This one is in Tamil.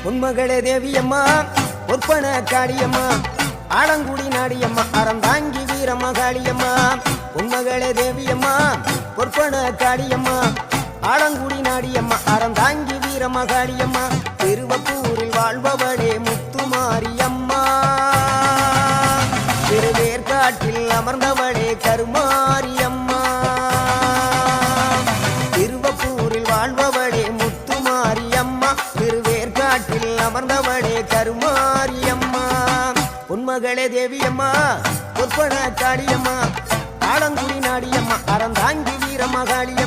உன்மகளே தேவியம்மா பொற்பன காளியம்மா ஆலங்குடி நாடியம்மா அறந்தாங்கி வீரமகாளியம்மா உன்மகளே தேவியம்மா பொற்பன காளியம்மா ஆலங்குடி நாடியம்மா அறந்தாங்கி வீரமகாளியம்மா திருவப்பூரில் வாழ்பவளே முத்துமாரியம்மா திருவேற்காட்டில் அமர்ந்தவளே கருமாரியம்மா திருவப்பூரில் வாழ்பவளே முத்துமாரியம்மா திருவேற்காட்டில் அமர்ந்தவளே கருமாரியம்மா உன்மகளே தேவியம்மா பொற்பன காளியம்மா ஆலங்குடி நாடியம்மா அறந்தாங்கி வீரமகாளியம்மா